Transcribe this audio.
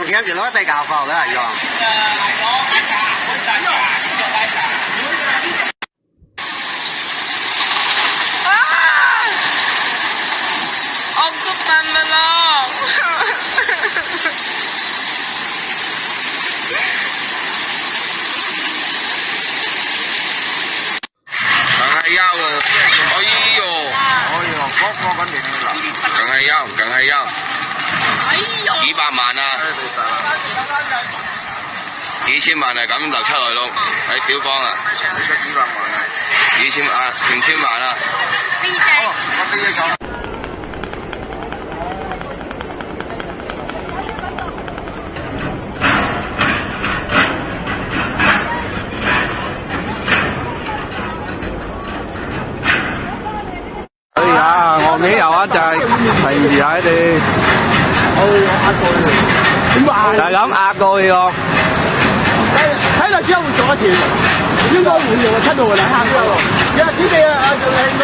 天给老大家放的一样。Aku menolong. Cần hay dao rồi. Ôi dồ. có vấn đề này là. Cần hay dao, cần hay dao. Chỉ 百萬啊！幾千萬係咁流出來咯，喺表哥啊！幾百萬啊！幾千啊，成千萬啊！我俾你上。哎呀，我幾有一隻平時喺你，點話？就係咁壓過去喎。睇落之後會做一條，應該會用7號啦，因為佢哋啊，就係攞